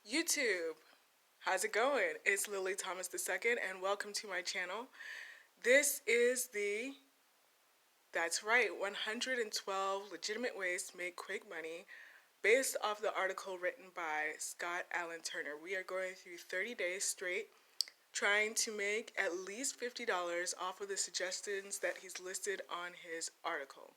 YouTube, how's it going? It's Lily Thomas II, and welcome to my channel. This is that's right, 112 legitimate ways to make quick money, based off the article written by Scott Allen Turner. We are going through 30 days straight, trying to make at least $50 off of the suggestions that he's listed on his article.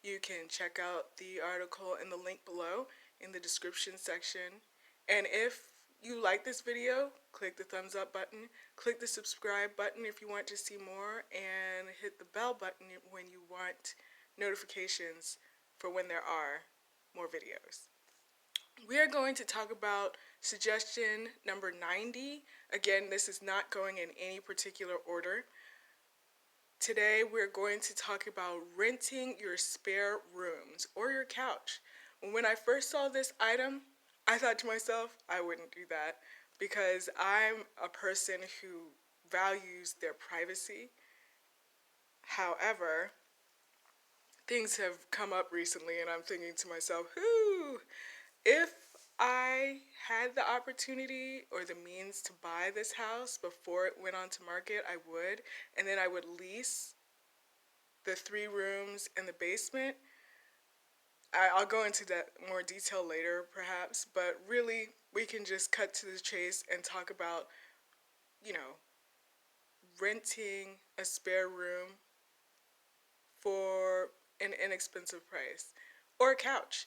You can check out the article in the link below in the description section. And if you like this video, click the thumbs up button, click the subscribe button if you want to see more, and hit the bell button when you want notifications for when there are more videos. We are going to talk about suggestion number 90. Again, this is not going in any particular order. Today we're going to talk about renting your spare rooms or your couch. When I first saw this item, I thought to myself, I wouldn't do that because I'm a person who values their privacy. However, things have come up recently and I'm thinking to myself, if I had the opportunity or the means to buy this house before it went on to market, I would. And then I would lease the 3 rooms and the basement. I'll go into that more detail later, perhaps. But really, we can just cut to the chase and talk about, renting a spare room for an inexpensive price or a couch.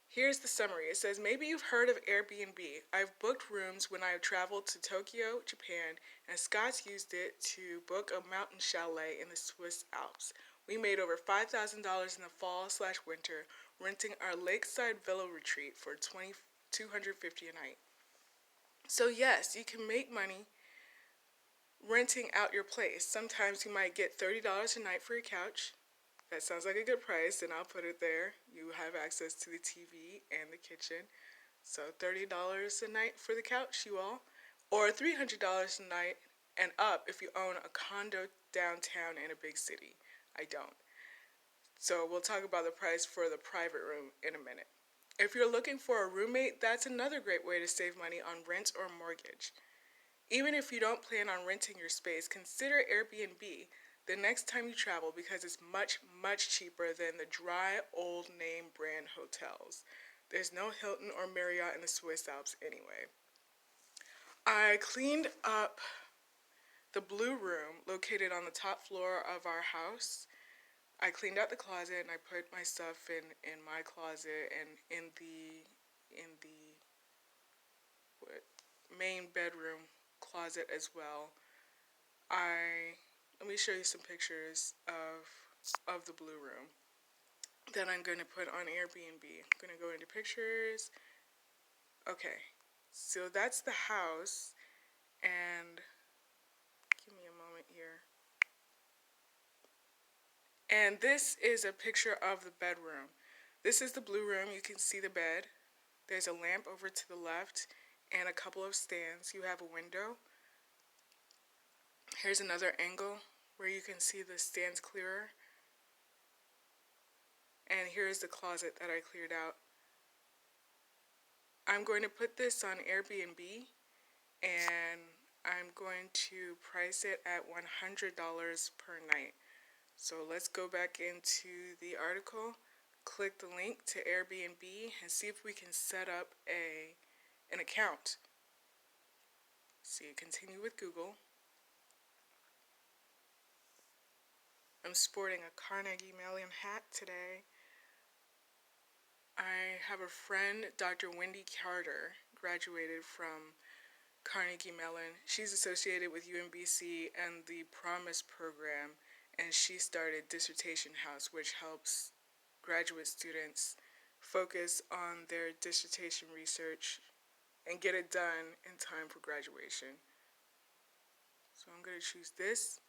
Here's the summary. It says, maybe you've heard of Airbnb. I've booked rooms when I have traveled to Tokyo, Japan, and Scott's used it to book a mountain chalet in the Swiss Alps. We made over $5,000 in the fall/winter, renting our lakeside villa retreat for $250 a night. So yes, you can make money renting out your place. Sometimes you might get $30 a night for a couch. That sounds like a good price, and I'll put it there. You have access to the TV and the kitchen. So $30 a night for the couch, you all. Or $300 a night and up if you own a condo downtown in a big city. I don't. So we'll talk about the price for the private room in a minute. If you're looking for a roommate, that's another great way to save money on rent or mortgage. Even if you don't plan on renting your space, consider Airbnb the next time you travel because it's much, much cheaper than the dry, old name brand hotels. There's no Hilton or Marriott in the Swiss Alps anyway. I cleaned up the blue room located on the top floor of our house. I cleaned out the closet and I put my stuff in my closet and in the main bedroom closet as well. Let me show you some pictures of the blue room that I'm going to put on Airbnb. I'm going to go into pictures. Okay, so that's the house, and give me a moment here. And this is a picture of the bedroom. This is the blue room. You can see the bed. There's a lamp over to the left and a couple of stands. You have a window. Here's another angle where you can see the stands clearer. And here's the closet that I cleared out. I'm going to put this on Airbnb and I'm going to price it at $100 per night. So let's go back into the article, click the link to Airbnb and see if we can set up an account. See, continue with Google. I'm sporting a Carnegie Mellon hat today. I have a friend, Dr. Wendy Carter, graduated from Carnegie Mellon. She's associated with UMBC and the Promise program, and she started Dissertation House, which helps graduate students focus on their dissertation research and get it done in time for graduation. So I'm going to choose this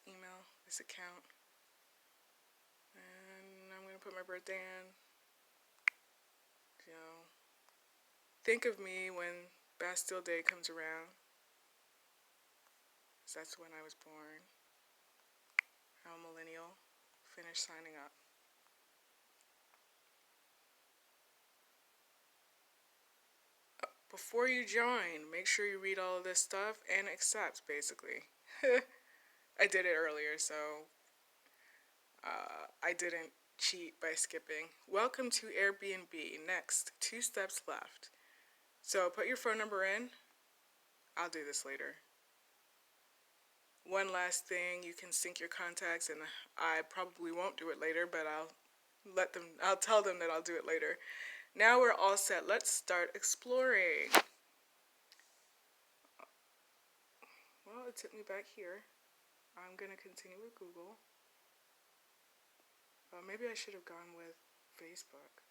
email, this account, and I'm going to put my birthday in. Think of me when Bastille Day comes around, 'cause that's when I was born. I'm a millennial. Finish signing up. before you join, make sure you read all of this stuff and accept, basically. I did it earlier, so I didn't cheat by skipping. Welcome to Airbnb. Next, 2 steps left. So put your phone number in. I'll do this later. One last thing, you can sync your contacts, and I probably won't do it later, but I'll tell them that I'll do it later. Now we're all set. Let's start exploring. Well, it took me back here. I'm going to continue with Google. Maybe I should have gone with Facebook.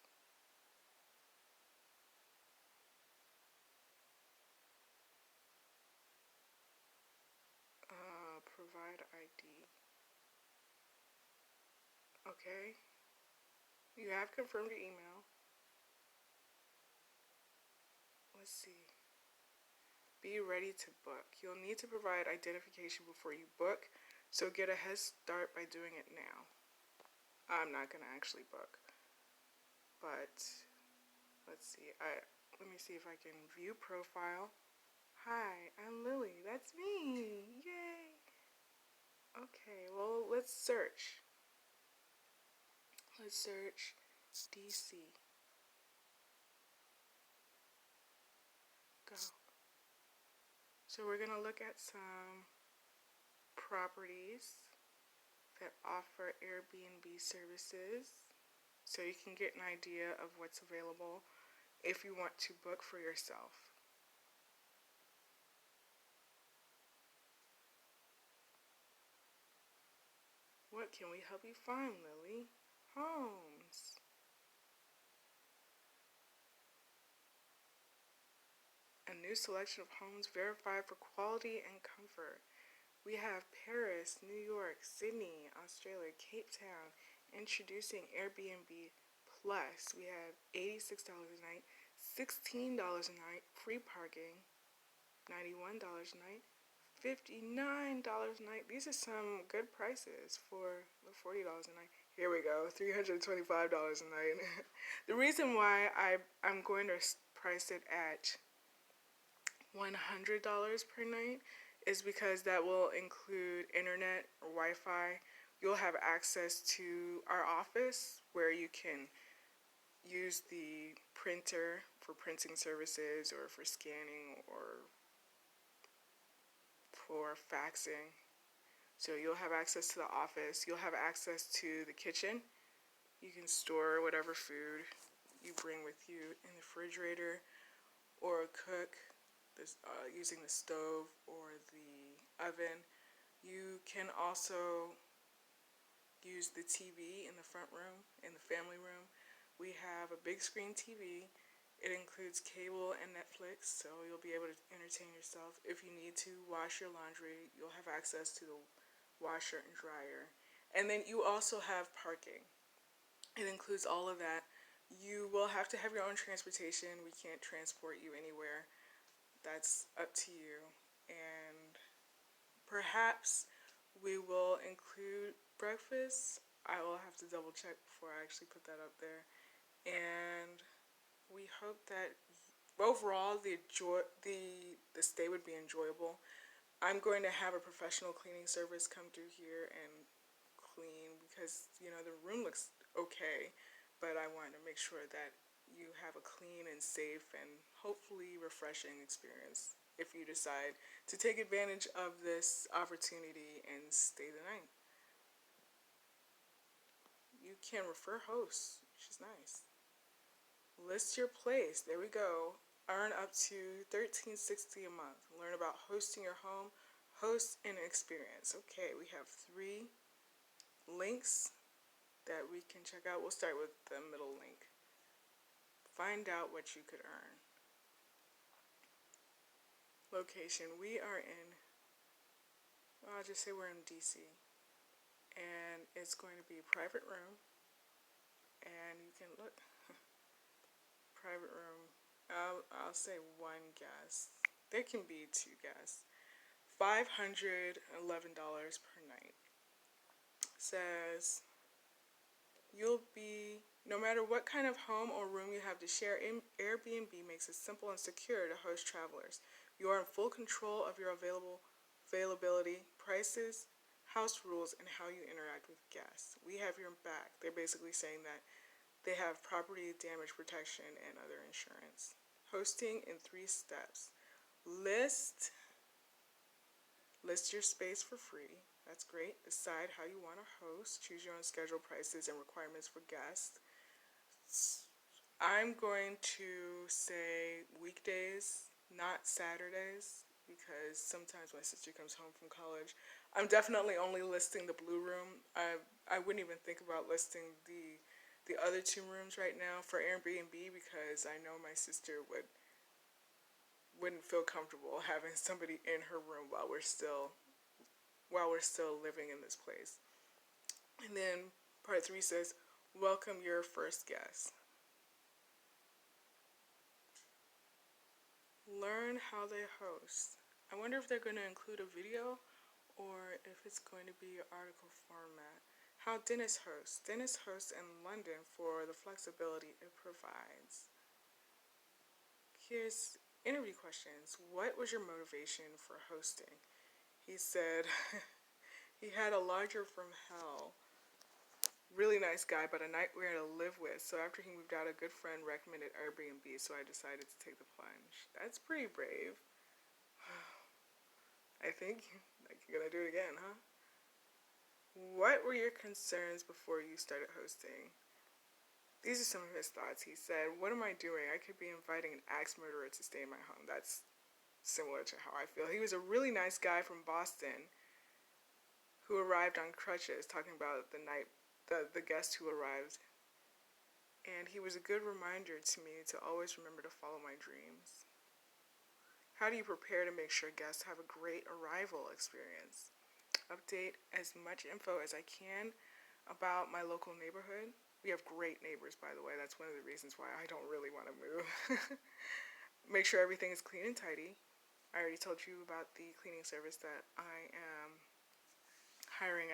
Provide ID. Okay. You have confirmed your email. Let's see. Be ready to book. You'll need to provide identification before you book, so get a head start by doing it now. I'm not going to actually book, but let's see. Let me see if I can view profile. Hi, I'm Lily. That's me. Yay. Okay, well, let's search. Let's search DC. Go. So we're going to look at some properties that offer Airbnb services so you can get an idea of what's available if you want to book for yourself. What can we help you find, Lily? Homes. A new selection of homes verified for quality and comfort. We have Paris, New York, Sydney, Australia, Cape Town. Introducing Airbnb Plus. We have $86 a night, $16 a night, free parking, $91 a night, $59 a night. These are some good prices for the $40 a night. Here we go, $325 a night. The reason why I'm going to price it at $100 per night is because that will include internet or Wi-Fi. You'll have access to our office where you can use the printer for printing services or for scanning or for faxing. So you'll have access to the office. You'll have access to the kitchen. You can store whatever food you bring with you in the refrigerator or cook using the stove or the oven. You can also use the TV in the front room, in the family room. We have a big screen TV. It includes cable and Netflix, so you'll be able to entertain yourself. If you need to wash your laundry, you'll have access to the washer and dryer. And then you also have parking. It includes all of that. You will have to have your own transportation. We can't transport you anywhere. That's up to you. And perhaps we will include breakfast. I will have to double check before I actually put that up there. And we hope that overall the stay would be enjoyable. I'm going to have a professional cleaning service come through here and clean because the room looks okay, but I want to make sure that you have a clean and safe and hopefully refreshing experience if you decide to take advantage of this opportunity and stay the night. You can refer hosts, which is nice. List your place. There we go. Earn up to $13.60 a month. Learn about hosting your home. Host and experience. Okay, we have 3 links that we can check out. We'll start with the middle link. Find out what you could earn. Location. We are in, I'll just say we're in DC. And it's going to be a private room. And you can look. Private room. I'll say 1 guest. There can be 2 guests. $511 per night. Says you'll be No matter what kind of home or room you have to share, Airbnb makes it simple and secure to host travelers. You are in full control of your availability, prices, house rules, and how you interact with guests. We have your back. They're basically saying that they have property damage protection and other insurance. Hosting in 3 steps. List List your space for free. That's great. Decide how you want to host. Choose your own schedule, prices, and requirements for guests. I'm going to say weekdays, not Saturdays, because sometimes my sister comes home from college. I'm definitely only listing the blue room. I wouldn't even think about listing the other 2 rooms right now for Airbnb because I know my sister wouldn't feel comfortable having somebody in her room while we're still living in this place. And then part 3 says, welcome your first guest. Learn how they host. I wonder if they're going to include a video or if it's going to be article format. How Dennis hosts. Dennis hosts in London for the flexibility it provides. Here's interview questions. What was your motivation for hosting? He said he had a lodger from hell. Really nice guy, but a nightmare to live with. So after he moved out, a good friend recommended Airbnb, so I decided to take the plunge. That's pretty brave. I think you're gonna do it again, huh? What were your concerns before you started hosting? These are some of his thoughts. He said, what am I doing? I could be inviting an axe murderer to stay in my home. That's similar to how I feel. He was a really nice guy from Boston who arrived on crutches, talking about the guest who arrived. And he was a good reminder to me to always remember to follow my dreams. How do you prepare to make sure guests have a great arrival experience? Update as much info as I can about my local neighborhood. We have great neighbors, by the way. That's one of the reasons why I don't really want to move. Make sure everything is clean and tidy. I already told you about the cleaning service that I am hiring.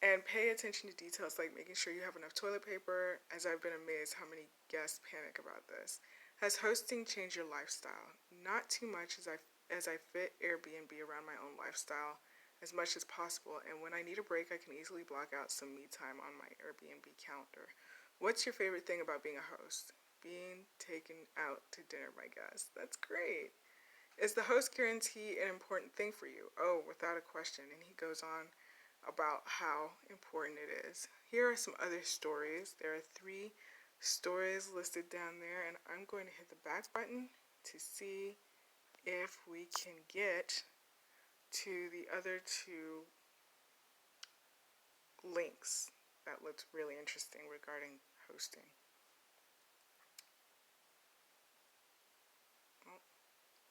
And pay attention to details like making sure you have enough toilet paper, as I've been amazed how many guests panic about this. Has hosting changed your lifestyle? Not too much, as I fit Airbnb around my own lifestyle as much as possible, and when I need a break, I can easily block out some me time on my Airbnb calendar. What's your favorite thing about being a host? Being taken out to dinner, my guest. That's great. Is the host guarantee an important thing for you? Oh, without a question. And he goes on about how important it is. Here are some other stories. There are 3 stories listed down there, and I'm going to hit the back button to see if we can get to the other 2 links that looked really interesting regarding hosting.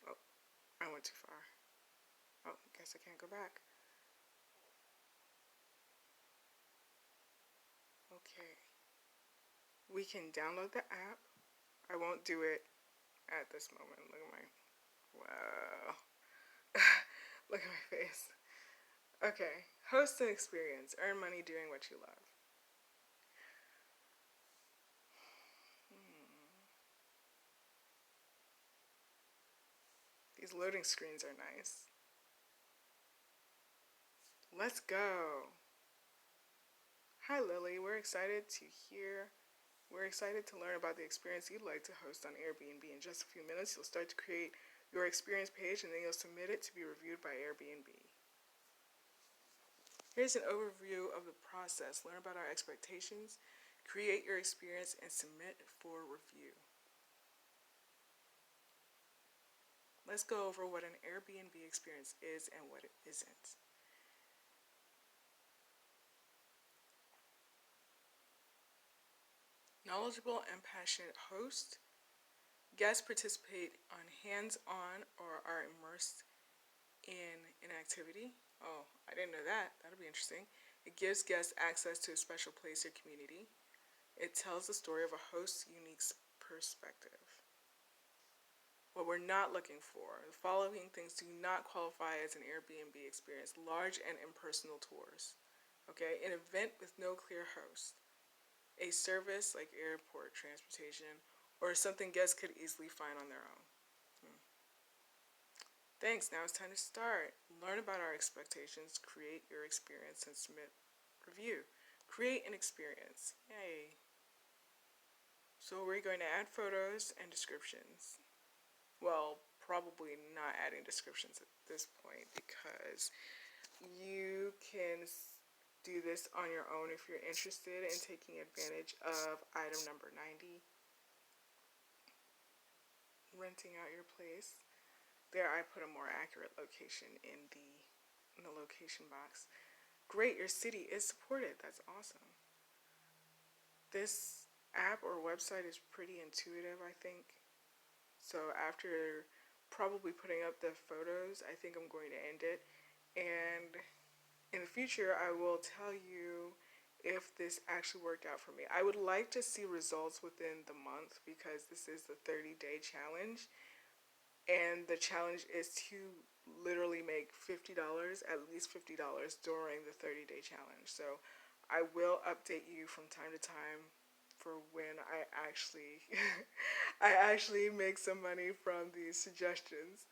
Oh, I went too far. Oh, I guess I can't go back. Okay. We can download the app. I won't do it at this moment. Look at my... Wow. Look at my face. Okay. Host an experience. Earn money doing what you love. These loading screens are nice. Let's go. Hi, Lily. We're excited to learn about the experience you'd like to host on Airbnb. In just a few minutes, you'll start to create your experience page and then you'll submit it to be reviewed by Airbnb. Here's an overview of the process. Learn about our expectations, create your experience, and submit for review. Let's go over what an Airbnb experience is and what it isn't. Knowledgeable and passionate host. Guests participate on hands-on or are immersed in an activity. Oh, I didn't know that. That'll be interesting. It gives guests access to a special place or community. It tells the story of a host's unique perspective. What we're not looking for. The following things do not qualify as an Airbnb experience. Large and impersonal tours. Okay, an event with no clear host. A service like airport transportation, or something guests could easily find on their own. Hmm. Thanks, now it's time to start. Learn about our expectations, create your experience, and submit review. Create an experience. Yay. So we're going to add photos and descriptions. Well, probably not adding descriptions at this point because you can do this on your own if you're interested in taking advantage of item number 90, renting out your place. There I put a more accurate location in the location box. Great, your city is supported. That's awesome. This app or website is pretty intuitive, I think. So after probably putting up the photos, I think I'm going to end it. And in the future, I will tell you if this actually worked out for me. I would like to see results within the month because this is the 30-day challenge. And the challenge is to literally make $50, at least $50 during the 30-day challenge. So I will update you from time to time for when I actually I actually make some money from these suggestions.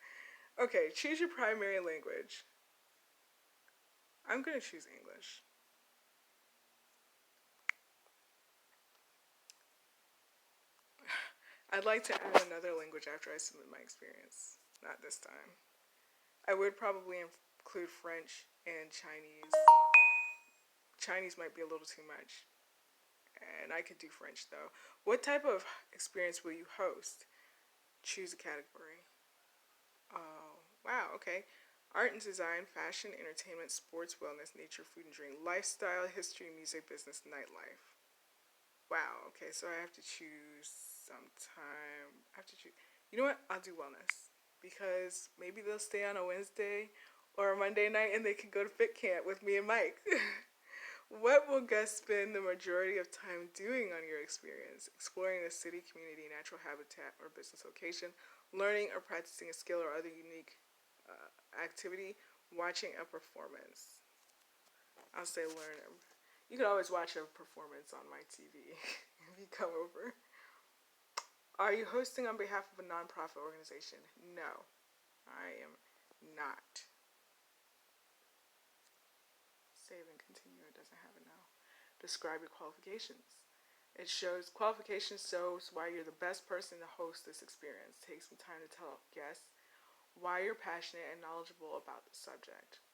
Okay, choose your primary language. I'm going to choose English. I'd like to add another language after I submit my experience. Not this time. I would probably include French and Chinese. Chinese might be a little too much. And I could do French though. What type of experience will you host? Choose a category. Oh, wow, okay. Art and design, fashion, entertainment, sports, wellness, nature, food and drink, lifestyle, history, music, business, nightlife. Wow, okay, so I have to choose sometime. I have to choose. You know what? I'll do wellness. Because maybe they'll stay on a Wednesday or a Monday night and they can go to fit camp with me and Mike. What will guests spend the majority of time doing on your experience? Exploring a city, community, natural habitat, or business location, learning or practicing a skill or other unique activity, watching a performance. I'll say learn. You can always watch a performance on my TV if you come over. Are you hosting on behalf of a nonprofit organization? No, I am not. Save and continue. It doesn't have it now. Describe your qualifications. It shows qualifications shows why you're the best person to host this experience. Take some time to tell guests why you're passionate and knowledgeable about the subject.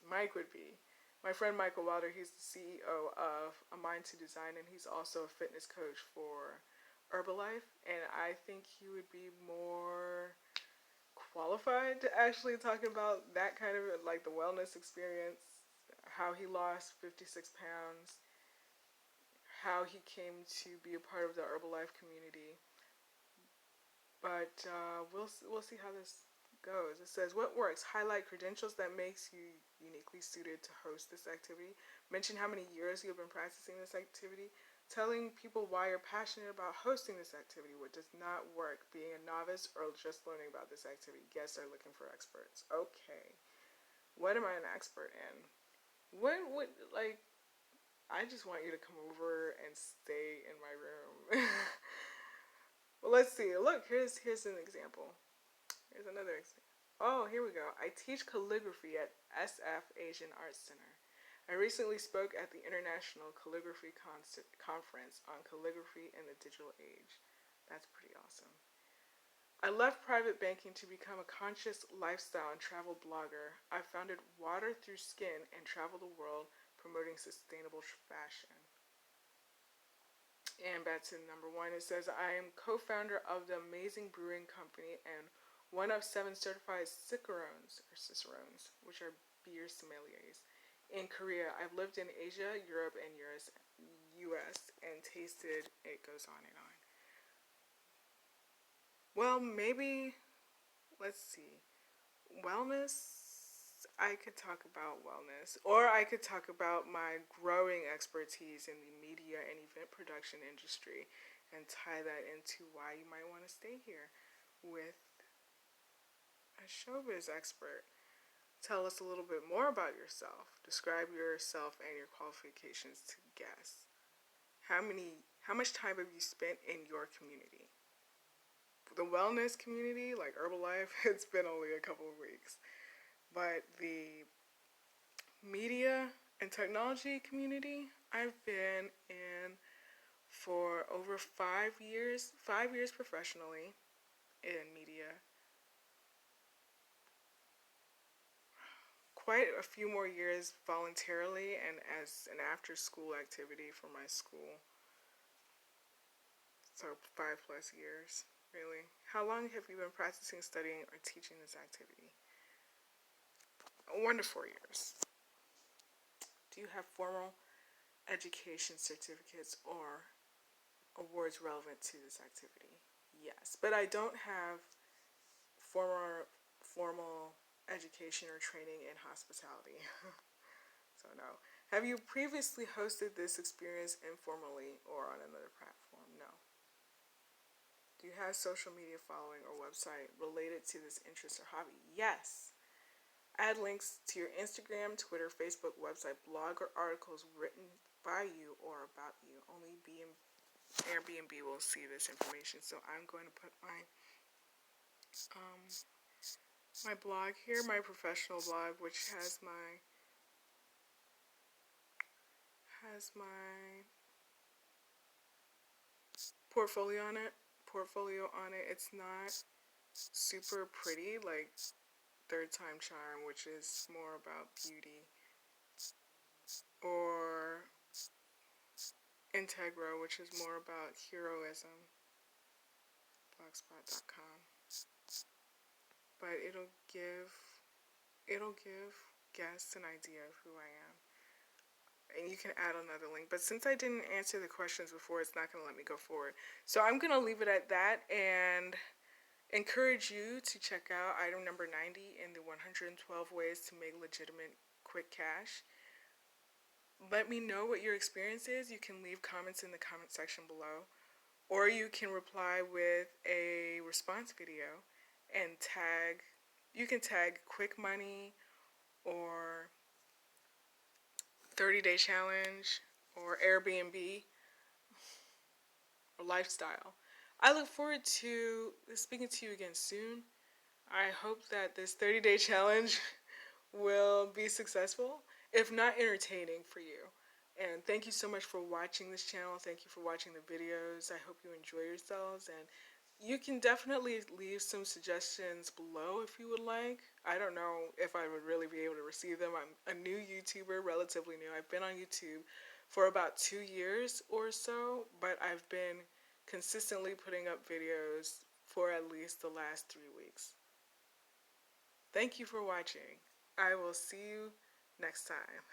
Mike would be my friend Michael Wilder. He's the CEO of A Mind to Design, and he's also a fitness coach for Herbalife. And I think he would be more qualified to actually talk about that kind of like the wellness experience, how he lost 56 pounds, how he came to be a part of the Herbalife community. But we'll see how this goes. It says what works. Highlight credentials that makes you uniquely suited to host this activity. Mention how many years you have been practicing this activity. Telling people why you're passionate about hosting this activity. What does not work. Being a novice or just learning about this activity. Guests are looking for experts. Okay. What am I an expert in? What would like I just want you to come over and stay in my room. Well, let's see. Look, here's an example. Here's another example. Oh, here we go. I teach calligraphy at SF Asian Arts Center. I recently spoke at the International Calligraphy Conference on calligraphy in the digital age. That's pretty awesome. I left private banking to become a conscious lifestyle and travel blogger. I founded Water Through Skin and travel the world promoting sustainable fashion. And back to number one, it says, I am co-founder of the Amazing Brewing Company and one of 7 certified cicerones, which are beer sommeliers. In Korea, I've lived in Asia, Europe, and US, and tasted, it goes on and on. Well, maybe, let's see, wellness, I could talk about wellness, or I could talk about my growing expertise in the media and event production industry and tie that into why you might want to stay here with a showbiz expert. tell us a little bit more about yourself. Describe yourself and your qualifications to guests. How much time have you spent in your community? The wellness community, like Herbalife, it's been only a couple of weeks. But the media and technology community, I've been in for over 5 years, 5 years professionally in media, quite a few more years voluntarily and as an after school activity for my school. So 5 plus years, really. How long have you been practicing, studying, or teaching this activity? 1 to 4 years. Do you have formal education certificates or awards relevant to this activity? Yes, but I don't have formal education or training in hospitality. So no. Have you previously hosted this experience informally or on another platform? No. Do you have social media following or website related to this interest or hobby? Yes. Add links to your Instagram, Twitter, Facebook, website, blog, or articles written by you or about you. Only Airbnb will see this information. So I'm going to put my blog here, my professional blog, which has my portfolio on it. It's not super pretty like Third Time Charm, which is more about beauty, or Integro, which is more about heroism. Blogspot.com. But it'll give guests an idea of who I am. And you can add another link. But since I didn't answer the questions before, it's not going to let me go forward. So I'm going to leave it at that and encourage you to check out item number 90 in the 112 ways to make legitimate quick cash. Let me know what your experience is. You can leave comments in the comment section below, or you can reply with a response video and you can tag QuickMoney or 30-day challenge or Airbnb or lifestyle. I look forward to speaking to you again soon. I hope that this 30-day challenge will be successful, if not entertaining for you. And thank you so much for watching this channel. Thank you for watching the videos. I hope you enjoy yourselves, and you can definitely leave some suggestions below if you would like. I don't know if I would really be able to receive them. I'm a new YouTuber, relatively new. I've been on YouTube for about 2 years or so, but I've been consistently putting up videos for at least the last 3 weeks. Thank you for watching. I will see you next time.